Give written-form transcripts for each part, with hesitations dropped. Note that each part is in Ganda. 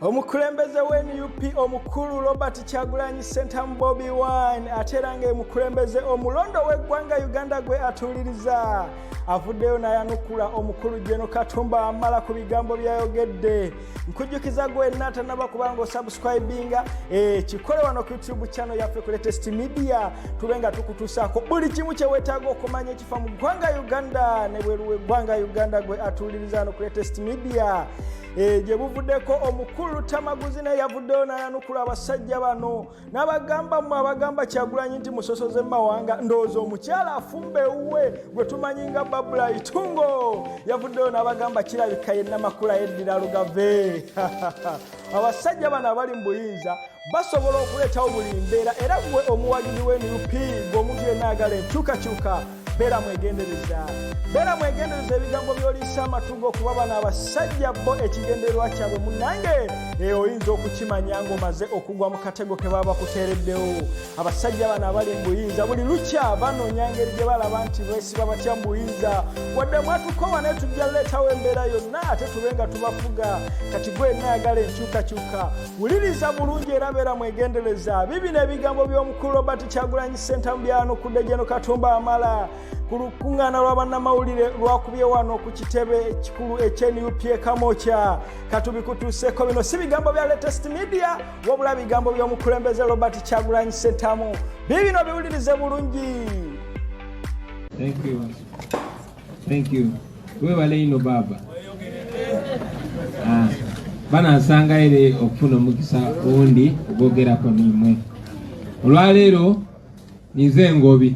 Omukulembeze w'NUP omukulu Robert Kyagulanyi Ssentamu Bobi Wine aterange omukulembeze omulondo w'eggwanga Uganda gwe atuliriza avuddeyo nayanukula omukulu Jeno Katumba amala ku bigambo byayogedde nkujjukiza gwe natanaba kubanga osubscribinga kikole wano ku YouTube channel yaffe ku Latest Media tubenga tukutusaako buli kimu kye weetaaga okumanya ekifa mu ggwanga Uganda ne bweru w'eggwanga Uganda gwe atuliriza no ku Latest Media je buvuddeko omukulu Tamaguzi ne yavuddeyo nayanukula abasajja bano n'abagamba Kyagulanyi nti musosoze mawanga ndowooza omukyala afumbe ewuwe gwe tumanyinga Babula Itungo yavuddeyo n'abagamba kirabika yenna makula yeddira lugave abasajja bano abali mu buyinza basobola okuleetawo buli mbeera era gwe omuwagizi w'NUP ng'omuntu yenna agala enkyukakyuka beera mwegendereza ebigambo by'oliisa amatugo okuba bano abasajja bo ekigendererwa kyabwe munnange oyinza okukimanya ng'omaze okugwa mu katego ke baba bakuteereddewo abasajja bano abali mu buyinza buli lukya banoonya ngeri gye balaba nti beesiba batya mu buyinza wadde mwatukowa naye tujja leetawo embeera yonna ate tube nga tubafuga kati gwe naagala enkyukakyuka wuliriza bulungi era beera mwegendereza bibino ebigambo by'omukulu Robert Kyagulanyi Ssentamu byanukudde Jeno Katumba amala ku lukuŋŋaana lw'abannamawulire lwakubye wano ku kitebe ekikulu eky'NUP e Kamokya katubikutuuseeko bino si bigambo bya Latest Media wabula bigambo by'omukulembeze Robert Kyagulanyi Ssentamu bibino biwulirize bulungi. Thank you webale ino baba banansanga ere okufuna omukisa ondi ogwogerako nimwe olwaleero nize Ngobi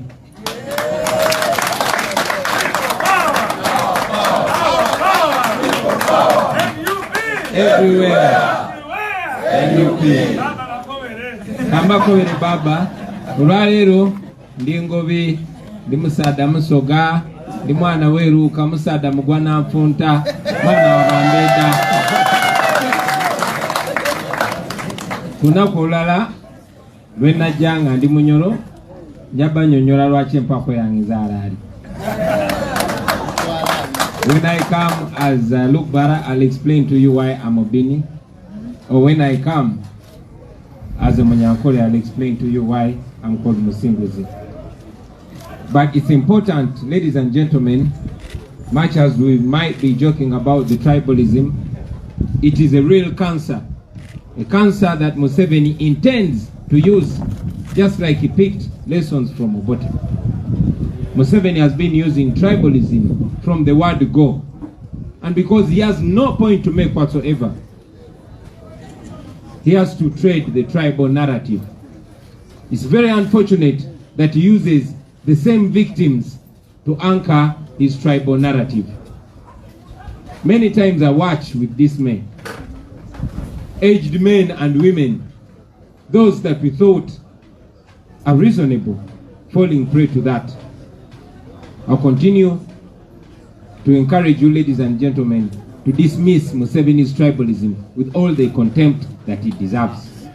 everywhere NUP kambakobere baba olwaleero ndi Ngobi ndi Musaada Musoga ndi mwana weruka Musaada Mugwana Nfunta mwana wa Bambeda kunaku olulala lwe najjanga ndi Munyoro njaba nyonyola lwaki empako yange zaalaali. When I come as Luke Bara, I'll explain to you why I'm a Bini. Or when I come as a Munyankole, I'll explain to you why I'm called Musimbuzi. But it's important, ladies and gentlemen, much as we might be joking about the tribalism, it is a real cancer. A cancer that Museveni intends to use, just like he picked lessons from Obote. Museveni has been using tribalism from the word go. And because he has no point to make whatsoever, he has to trade the tribal narrative. It's very unfortunate that he uses the same victims to anchor his tribal narrative. Many times I watch with this man, aged men and women, those that we thought are reasonable, falling prey to that. I'll continue to encourage you, ladies and gentlemen, to dismiss Museveni's tribalism with all the contempt that it deserves.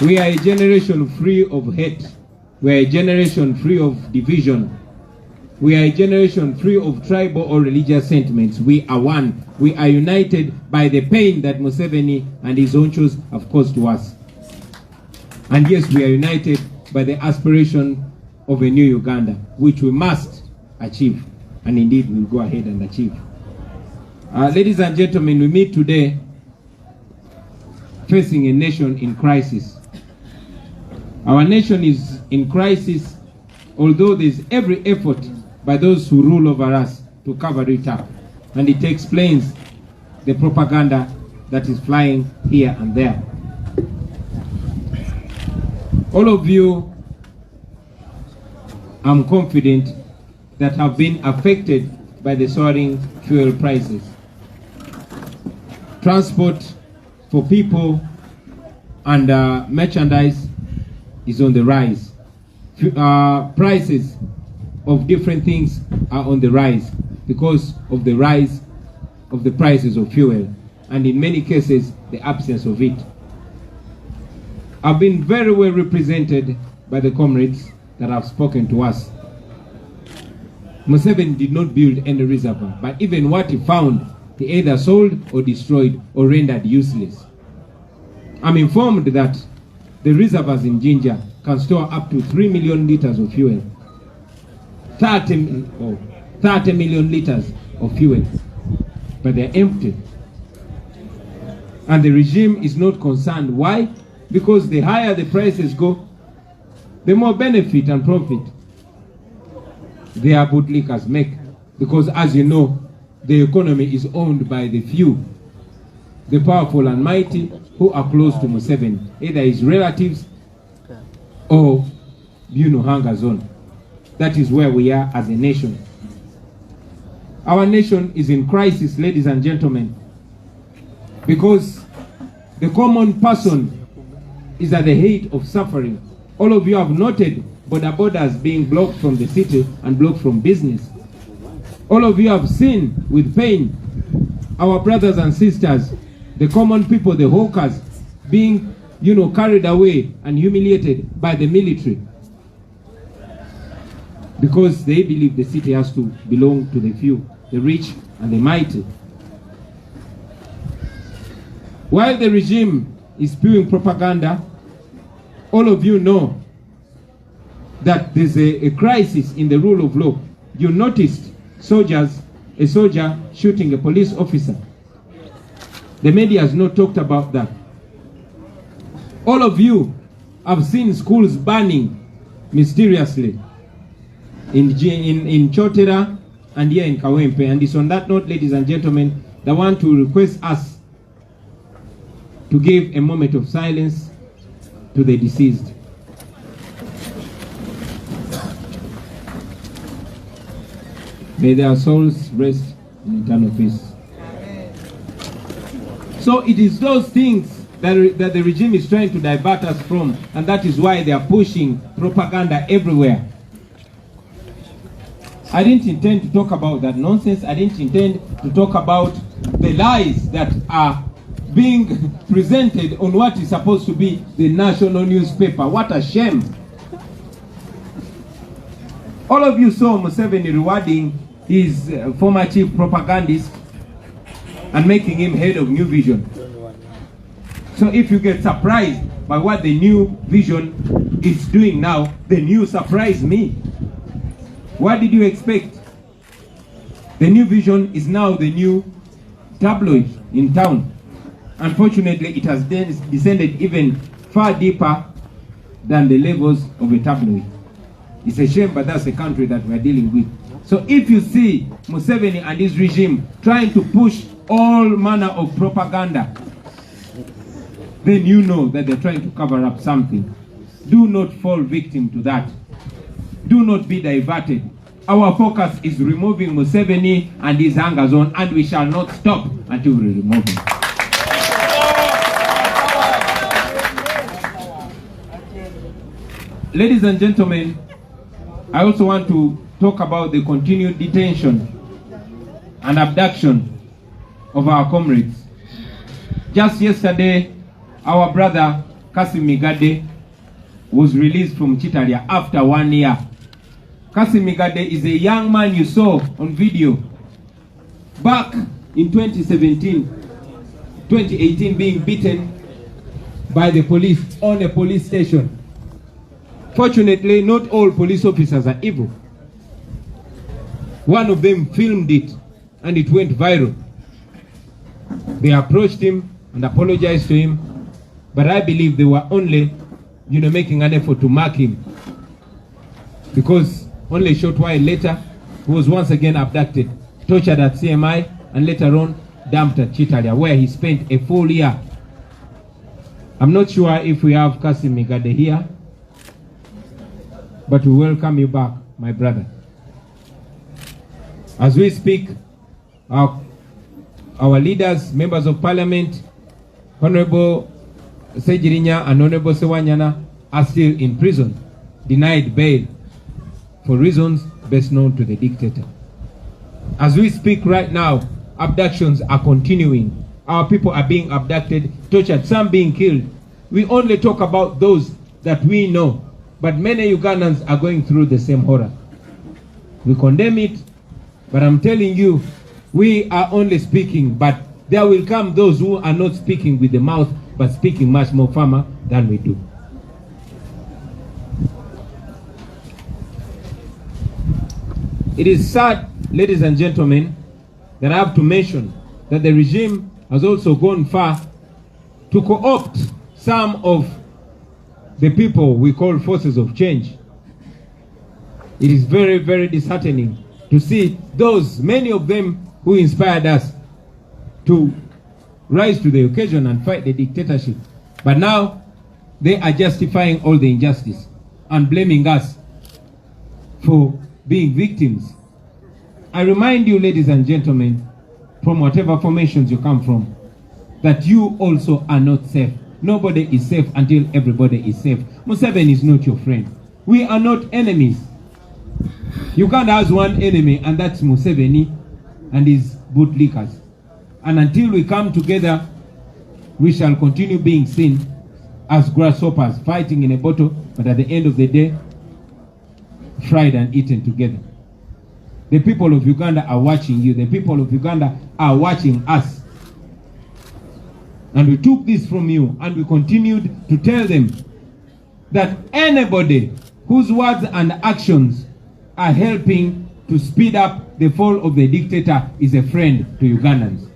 We are a generation free of hate. We are a generation free of division. We are a generation free of tribal or religious sentiments. We are one. We are united by the pain that Museveni and his honchos have caused to us. And yes, we are united by the aspiration of a new Uganda, which we must achieve, and indeed we'll go ahead and achieve. Ladies and gentlemen, we meet today facing a nation in crisis. Our nation is in crisis, although there's every effort by those who rule over us to cover it up, and it explains the propaganda that is flying here and there. All of you, I'm confident, that have been affected by the soaring fuel prices. Transport for people and merchandise is on the rise. Prices of different things are on the rise because of the rise of the prices of fuel, and in many cases, the absence of it. I've been very well represented by the comrades that have spoken to us. Museveni did not build any reservoir, but even what he found either sold or destroyed or rendered useless. I'm informed that the reservoirs in Jinja can store up to 3 million liters of fuel. 30 million liters of fuel, but they're empty. And the regime is not concerned. Why? Because the higher the prices go, the more benefit and profit their bootlickers make. Because as you know, the economy is owned by the few, the powerful and mighty who are close to Museveni, either his relatives or hunger zone. That is where we are as a nation. Our nation is in crisis, ladies and gentlemen, because the common person is at the height of suffering. All of you have noted borders being blocked from the city and blocked from business. All of you have seen with pain our brothers and sisters, the common people, the hawkers, being carried away and humiliated by the military because they believe the city has to belong to the few, the rich and the mighty. While the regime is spewing propaganda, all of you know that there's a crisis in the rule of law. You noticed a soldier shooting a police officer. The media has not talked about that. All of you have seen schools burning mysteriously in Chotera and here in Kawempe. And it's on that note, ladies and gentlemen, that I want to request us to give a moment of silence to the deceased. May their souls rest in eternal peace. So it is those things that the regime is trying to divert us from, and that is why they are pushing propaganda everywhere. I didn't intend to talk about that nonsense. I didn't intend to talk about the lies that are being presented on what is supposed to be the national newspaper. What a shame. All of you saw Museveni rewarding his former chief propagandist and making him head of New Vision. So if you get surprised by what the New Vision is doing now, then you surprise me. What did you expect? The New Vision is now the new tabloid in town. Unfortunately, it has descended even far deeper than the levels of a tabloid. It's a shame, but that's the country that we're dealing with. So if you see Museveni and his regime trying to push all manner of propaganda, then you know that they're trying to cover up something. Do not fall victim to that. Do not be diverted. Our focus is removing Museveni and his hunger zone, and we shall not stop until we remove him. Ladies and gentlemen, I also want to talk about the continued detention and abduction of our comrades. Just yesterday, our brother Kassim Migade was released from Chitalia after 1 year. Kassim Migade is a young man you saw on video back in 2018 being beaten by the police on a police station. Fortunately, not all police officers are evil. One of them filmed it and it went viral. They approached him and apologized to him, but I believe they were only, making an effort to mark him, because only a short while later, he was once again abducted, tortured at CMI, and later on dumped at Chitalia, where he spent a full year. I'm not sure if we have Kassim Migade here, but we welcome you back, my brother. As we speak, our leaders, members of parliament, Honorable Sejirinya and Honorable Sewanyana are still in prison, denied bail for reasons best known to the dictator. As we speak right now, abductions are continuing. Our people are being abducted, tortured, some being killed. We only talk about those that we know, but many Ugandans are going through the same horror. We condemn it, but I'm telling you, we are only speaking, but there will come those who are not speaking with the mouth, but speaking much more firmer than we do. It is sad, ladies and gentlemen, that I have to mention that the regime has also gone far to co-opt some of the people we call forces of change. It is very, very disheartening to see those, many of them who inspired us to rise to the occasion and fight the dictatorship. But now they are justifying all the injustice and blaming us for being victims. I remind you, ladies and gentlemen, from whatever formations you come from, that you also are not safe. Nobody is safe until everybody is safe. Museveni is not your friend. We are not enemies. Uganda has one enemy, and that's Museveni and his bootlickers. And until we come together, we shall continue being seen as grasshoppers fighting in a bottle, but at the end of the day, fried and eaten together. The people of Uganda are watching you. The people of Uganda are watching us. And we took this from you, and we continued to tell them that anybody whose words and actions are helping to speed up the fall of the dictator is a friend to Ugandans.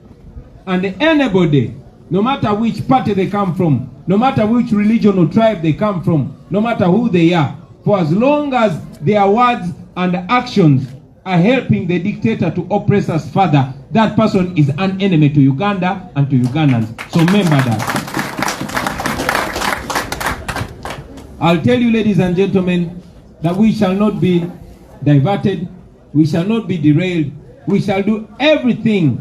And anybody, no matter which party they come from, no matter which religion or tribe they come from, no matter who they are, for as long as their words and actions are helping the dictator to oppress us further, that person is an enemy to Uganda and to Ugandans. So remember that. I'll tell you, ladies and gentlemen, that we shall not be diverted, we shall not be derailed, we shall do everything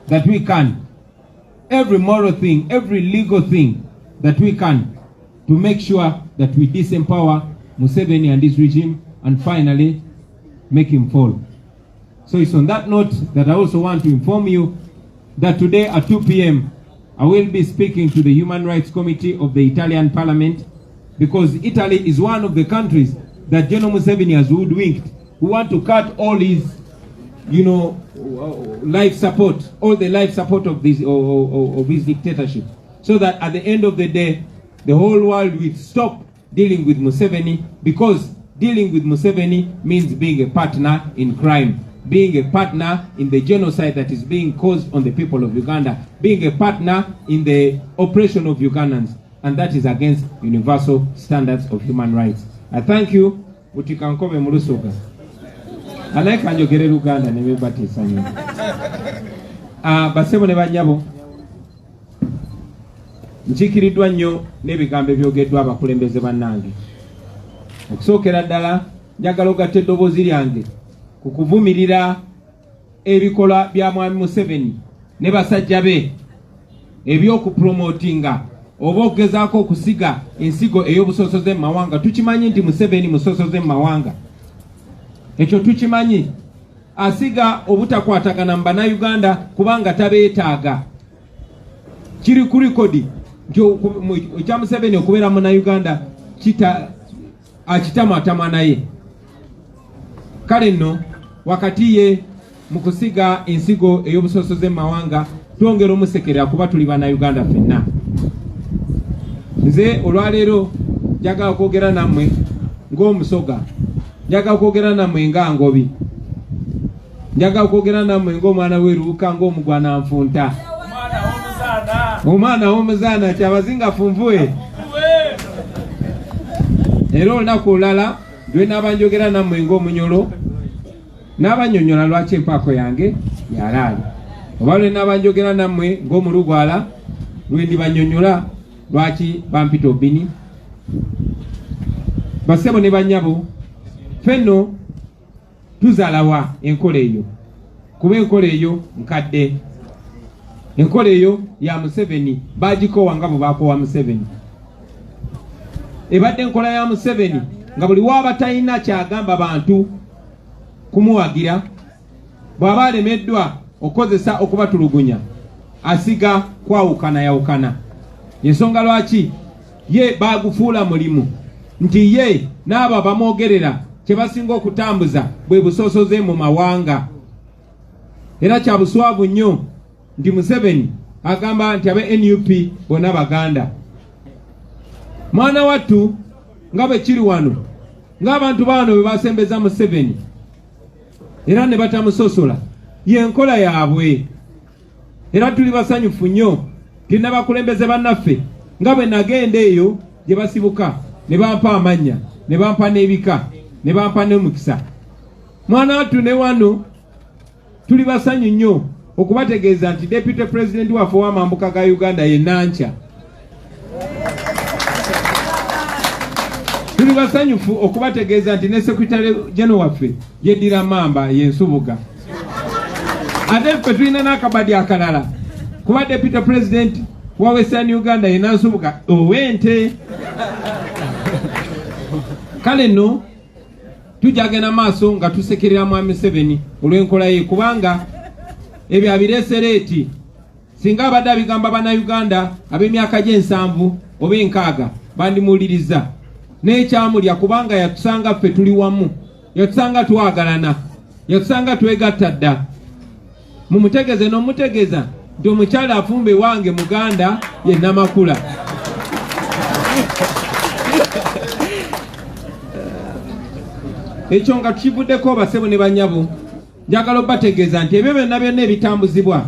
that we can, every moral thing, every legal thing that we can, to make sure that we disempower Museveni and his regime and finally make him fall. So it's on that note that I also want to inform you that today at 2 p.m. I will be speaking to the Human Rights Committee of the Italian Parliament, because Italy is one of the countries that General Museveni has hoodwinked, who want to cut all his, life support, all the life support of this of his dictatorship, so that at the end of the day, the whole world will stop dealing with Museveni, because dealing with Museveni means being a partner in crime, being a partner in the genocide that is being caused on the people of Uganda, being a partner in the oppression of Ugandans, and that is against universal standards of human rights. I thank you. Utikankobe mulusoka. Alaika njogere Uganda ne bebatisa nyo. Basebo ne banyabo. Nchikiridwa nnyo n'ebigambo ebyogeddwa abakulembeze bannange. Okusookera ddala njagala ogatta eddoboozi lyange ku kuvumirira ebikola bya Mwami Museveni ne basajja be ebyokupromotinga oba okugezaako okusiga ensigo ey'obusosoze mu mawanga. Tukimanyi nti Museveni musosoze mu mawanga. Ekyo tukimanyi. Asiga obutakwatagana mu bannayuganda kubanga tabeetaaga. Kiri ku likodi ekya Museveni okubeera munnayuganda akitamatama naye. Kale nno wakati ye mu kusiga ensigo ey'obusosoze mu mawanga twongera omusekerera kuba tuli bannayuganda ffenna. Nze olwaleero njagala kwogera nammwe ng'omusoga, njagala kwogera nammwe nga Ngobi, njagala kwogera nammwe ng'omwana w'eruuka, ng'omugwana nfunta, omwana w'omuzaana ti abazingafu nvuwe. Era olunaku olulala lwe naaba njogera nammwe ng'omunyolo, n'abanyonyola lwaki empaako yange yalaali, oba lwe naaba njogera nammwe ng'omulugwala lwe ndibanyonyola lwaki bampita obini. Basebo ne bannyabo, ffenno tuzaalawa enkola eyo, kuba enkola eyo nkadde. Enkola eyo ya Museveni, baagikoowa nga bwe baakoowa Museveni. Ebadde enkola ya Museveni nga buli waaba talina kyagamba bantu kumuwagira, bw'aba alemeddwa okukozesa okubatulugunya, asiga kwawukana yawukana. Ensonga lwaki ye baagufuula mulimu nti ye n'abo bamwogerera kye basinga okutambuza bwe busosoze mu mawanga. era kya buswavu nnyo nti Museveni agamba nti abe NUP bonna Baganda. Mwana wattu nga bwe kiri wano ng'abantu bano bwe basembeza Museveni era ne batamusosola yenkola yaabwe, era tuli basanyufu nnyo nti n'abakulembeze bannaffe nga bwe nagenda eyo gye basibuka ne bampa amannya ne bampa n'ebika ne bampa n'omukisa. Mwana wattu ne wano tuli basanyu nnyo okubategeeza nti Deputy President waffe w'amambuka ga Uganda ye Nankya. Tuli basanyufu okubategeeza nti ne Secretary General waffe yeddira Mamba ye Nsubuga. Ate ffe tulina n'akabadi akalala kuba Deputy President wa Western Uganda ye Nsubuga ow'ente. Kale nno tujagenda maaso nga tusekerera Mwami Museveni olw'enkola ye, kubanga ebyo abiresereeti singa abadde abigamba bannayuganda ab'emyaka gye7 oba 6 bandimuwuliriza n'ekyamulya, kubanga yatusanga ffe tuli wamu, yatusanga twagalana, yatusanga twegatta dda. Mumutegeeze n'omutegeeza nti omukyala afumbe wange Muganda ye Namakula. Ekyo nga tukivuddeko basebo ne banyabo, njagala obategeeza nti ebyo byonna byonna ebitambuzibwa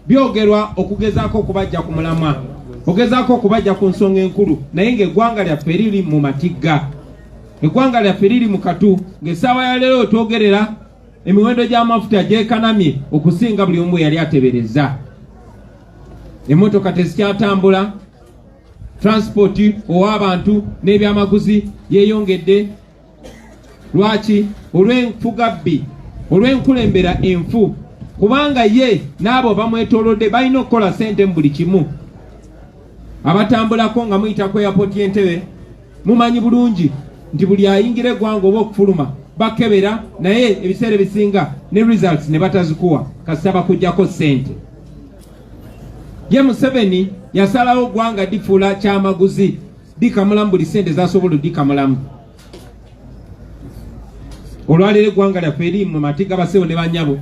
byogerwa okugezaako okubajja ku mulamwa, ogezaako okubajja ku nsonga enkulu, naye ng'eggwanga lyaffe liri mu matigga, eggwanga lyaffe liri mu katu, ng'essaawa ya leero twogerera emiwendo gy'amafuta gyekanamye okusinga buli omu yali atebereza. Emmotoka tezikyatambula, transport ow'abantu n'ebyamaguzi yeeyongedde. Lwaki? Olw'enfugabbi, olw'enkulembera enfu, kubanga ye n'abo bamwetoolodde balina okukola ssente mu buli kimu. Abatambulako nga muyita ku airport y'Entebbe mumanyi bulungi nti buli ayingira eggwanga oba okufuluma bakebera, naye ebiseera ebisinga ne results ne batazikuwa kasita bakuggyako ssente. Ye Museveni yasalawo eggwanga difuula kyamaguzi dikamulamu buli ssente zasobola dikamulamu. Olwaleero eggwanga lyaffe eri mu matigga basebo ne banyabo,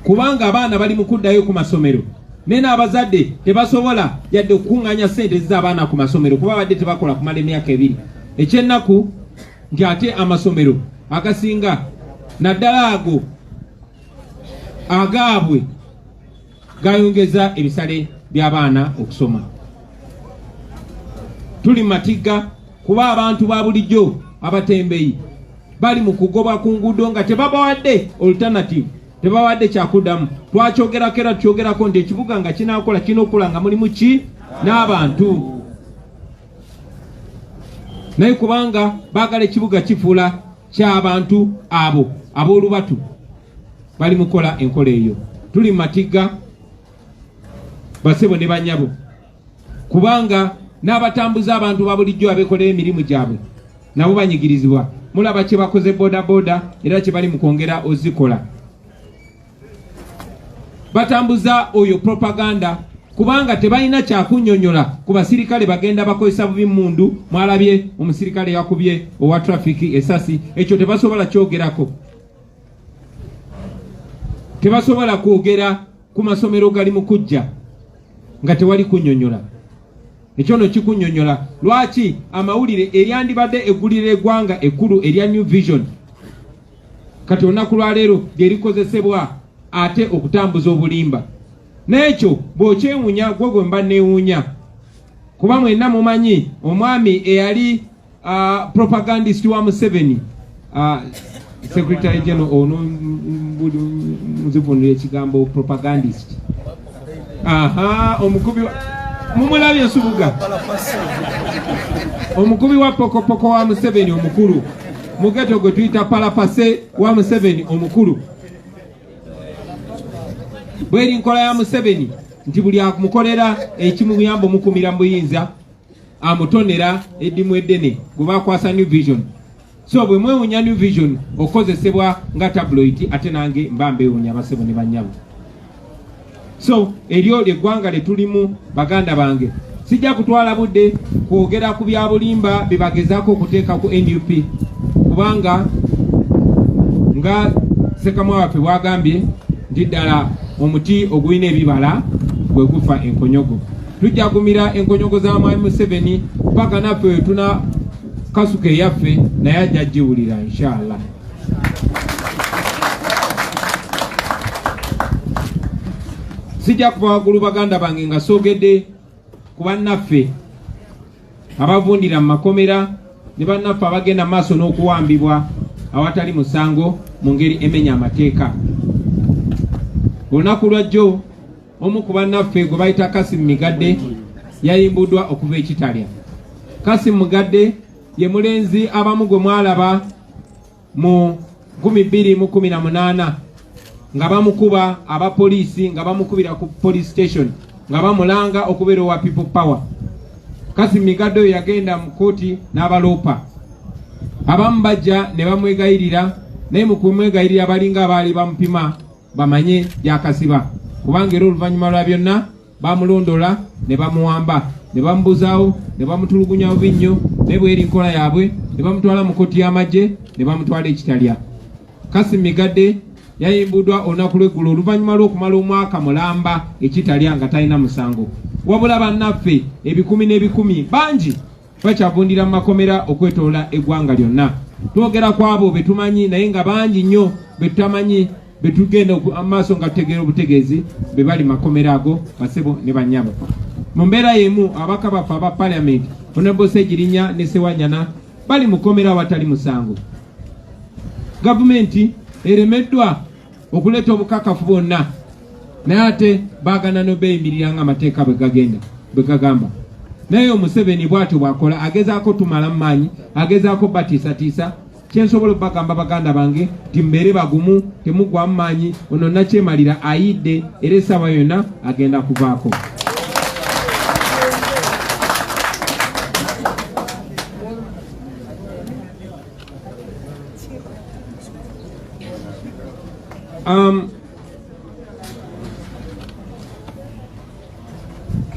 kubanga abaana bali mu kuddayo ku masomero naye n'abazadde tebasobola yadde okukuŋŋaanya ssente ez'abaana ku masomero kuba badde tebakola kumala emyaka 2. Ekyennaku nti ate amasomero agasinga naddala ago agaabwe gayongeza ebisale by'abaana okusoma. Tuli matigga kuba abantu ba bulijjo abatembeyi bali mu kugoba ku nguudo nga tebabawadde alternative, tebawadde kyakuddamu. Twakyogerako era tukyogerako nti ekibuga nga kinaakola kirina okukola nga mulimu ki n'abantu, naye kubanga baagala ekibuga kifuula ky'abantu abo ab'olubatu bali mukola enkola eyo. Tuli matigga basebo ne banyabo, kubanga n'abatambuza abantu ba bulijjo abeekolera emirimu gyabwe nabo banyigirizibwa. Mulaba kye bakoze boda era kye bali mu kwongera ozikola. Batambuza oyo propaganda kubanga tebalina kyakunnyonnyola ku basirikale bagenda bakozesa bubi mundu. Mwalabye omusirikale yakubye owa traffic esasi, ekyo tebasobola kyogerako. Tebasobola kwogera ku masomero gali mu kujja nga tewali kunnyonnyola. Ekyo no kikunnyonnyola. Lwaki amawulire eryandibadde eggulira eggwanga ekkulu erya New Vision kati olunaku lwaleero lyerikozesebwa ate okutambuza obulimba. N'ekyo bw'okyewuunya gwe gwe mba neewuunya, kuba mwenna mumanyi omwami eyali propagandist wa Museveni, Secretary General ono muzivunira ekigambo propagandist, omukubi mumulabye Nsubuga, omukubi wa pokopoko wa Museveni omukulu, mugeto gwe tuyita palapase wa Museveni omukulu. Bweri nkola ya Museveni nti buli amukolera ekimuyamba omukumira mu buyinza amutonera eddimu eddene gwe bakwasa New Vision. So bwe mwewuunya New Vision okozesebwa nga tabloid, ate nange mba mbewuunya basebo ne banyabo. So eryo ly'eggwanga lye tulimu baganda bange. Sijja kutwala budde kwogera ku bya bulimba bye bagezaako okuteeka ku NUP, kubanga nga Ssekamwa waffe bwagambye nti ddala omuti ogulina ebibala gwe gufa enkonyogo. Tujjagumira enkonyogo za Mwami Museveni paka naffe tuna kasuke yaffe naye ajja giwulira inshallah. Sijja kuva waggulu baganda bange nga soogedde ku bannaffe abavundira mu makomera ne bannaffe abagenda maaso n'okuwambibwa awatali musango mu ngeri emenya amateeka. Olunaku lwajjo omu ku bannaffe gwe bayita Kassim Migadde yayimbuddwa okuva ekitalya. Kassim Migadde ye mulenzi abamu gwe mwalaba mu 2018 nga bamukuba abapoliisi nga bamukubira ku police station nga bamulanga okubeera owa people power. Kassim Migadde oyo yagenda mu kooti n'abaloopa. Abamu bajja ne bamwegayirira naye mu kumwegayirira balinga abaali bamupima bamanye gyakasiba kubanga era oluvannyuma lwa byonna bamulondola ne bamuwamba ne bamubuzaawo ne bamutulugunya bubinnyo ne bweri nkola yaabwe ne bamutwala mu kooti y'amagye ne bamutwala ekitalya. Kassim Migadde yayimbuddwa olunaku lw'eggulu oluvannyuma lw'okumala omwaka mulamba ekitalya nga talina musango. Wabula bannaffe ebikumi n'ebikumi bangi bakyavundira mu makomera okwetoola eggwanga lyonna. Twogera ku abo be tumanyi naye nga bangi nnyo be tutamanyi be tugenda amaaso nga tutegeera obutegeezi be bali makomera ago basebo ne bannyabo. Mu mbeera y'emu abaka baffe aba Parliament Honorable Ssegirinya ne Ssewanyana bali mukomera awatali musango. Gavumenti eremeddwa okuleeta obukakafu bwonna naye ate baagana n'obeeyimirira ng'amateeka bwe gagamba. Naye Museveni bw'atyo bw'akola agezaako tumala mu maanyi agezaako batiisatiisa. Kyensobola okubagamba baganda bange nti mbeere bagumu temuggwamu maanyi ono Nakyemalira ayidde era essaawa yonna agenda kuvaako.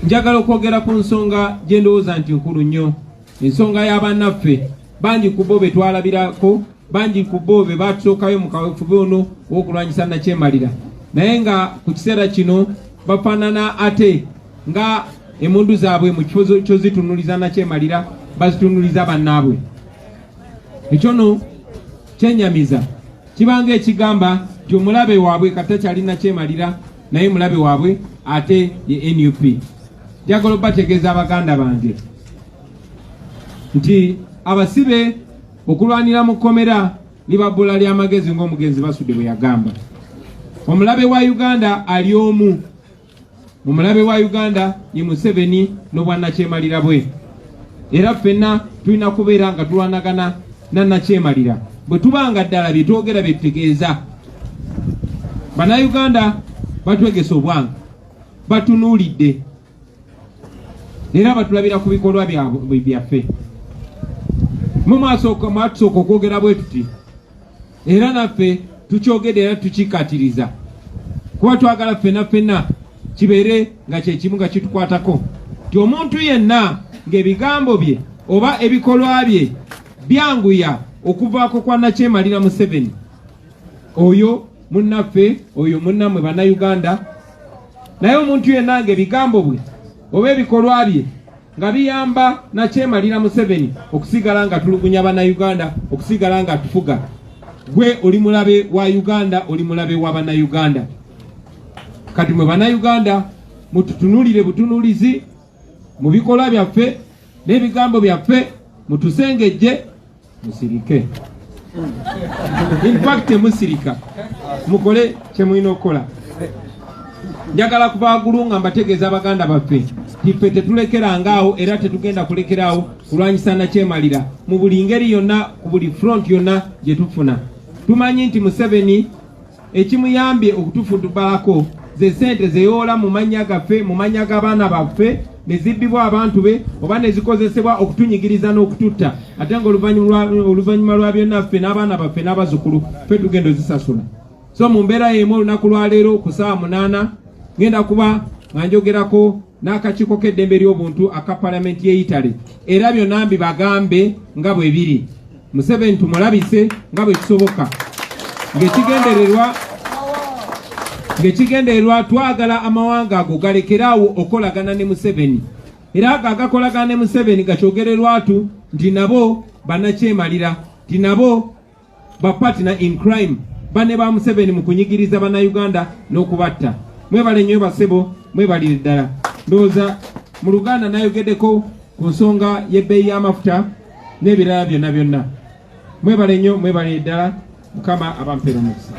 Njagala okwogera ku nsonga gye ndowooza nti nkulu nnyo, ensonga y'abannaffe. Bangi ku bo be twalabirako, bangi ku bo be batusookayo mu kaweefube ono w'okulwanyisa Nakyemalira, naye nga ku kiseera kino bafaanana ate nga emundu zaabwe mu kifo kyo zitunuliza Nakyemalira bazitunuliza bannaabwe. Ekyono kyenyamiza kibanga ekigamba nti omulabe waabwe katakyali Nakyemalira naye mulabe waabwe ate ye NUP. Njagala obategeeza abaganda bange nti abasibe okulwanira mu kkomera libabbula ly'amagezi ng'omugenzi Basudde bwe yagamba. Omulabe wa Uganda ali omu. Omulabe wa Uganda ye Museveni n'obwa Nakyemalira bwe. Era ffenna tulina kubeera nga tulwanagana na Nakyemalira. Bwe tubanga ddala bye twogera bye tutegeeza. Bannayuganda batwegesa obwanga, batunuulidde era batulabira ku bikolwa byaffe. Mu mwatusooka okwogera bwe tuti era naffe tukyogedde era tukikatiriza kuba twagala ffenna kibeere nga kyekimu nga kitukwatako nti omuntu yenna ng'ebigambo bye oba ebikolwa bye byanguya okuvaako kwa Nakyemalira Museveni, oyo munnaffe, oyo munnammwe Bannayuganda. Naye omuntu yenna ng'ebigambo bwe oba ebikolwa bye nga biyamba Nakyemalira Museveni okusigala nga tulugunya Bannayuganda, okusigala nga tufuga, gwe oli mulabe wa Uganda, oli mulabe wa Bannayuganda. Kati mwe Bannayuganda mututunulire butunulizi mu bikolwa byaffe n'ebigambo byaffe, mutusengejje musirike. In fact musirika mukole kye mulina okukola. Njagala kubaagulu nga mbategeeza abaganda baffe ffe tetulekerangaawo era tetugenda kulekeraawo kulwanyisa Nakyemalira mu buli ngeri yonna, ku buli front yonna gye tufuna. Tumanyi nti Museveni ekimuyambye okutufudubalako ze sente zeyoola mu mannya gaffe, mu mannya g'abaana baffe, ne zibbibwa abantu be oba ne zikozesebwa okutunyigiriza n'okututta, ate nga oluvannyuma lwa byonna ffe n'abaana baffe n'abazzukulu ffe tugenda ozisasula. So mu mbeera y'emu olunaku lwa leero ku ssaawa 8 ngenda kuba nga njogerako n'akakiiko k'eddembe ly'obuntu aka Palamenti y'e Italy, era byonna mbibagambe nga bwe biri. Museveni tumulabise nga bwe kisoboka. ng'ekigendererwa twagala amawanga ago galekeraawo okolagana ne Museveni. Era agakolagana ne Museveni gakyogererwatu nti nabo bannakyemalira, nti nabo bapartner in crime, bane ba Museveni mu kunyigiriza bannayuganda n'okubatta. Mwebale nnyo basebo, mwebalire ddala. Ndowooza mu Luganda nayogeddeko ku nsonga y'ebbeeyi y'amafuta n'ebirala byonna byonna. Mwebale nnyo, mwebalire ddala. Mukama abampeera omukisa.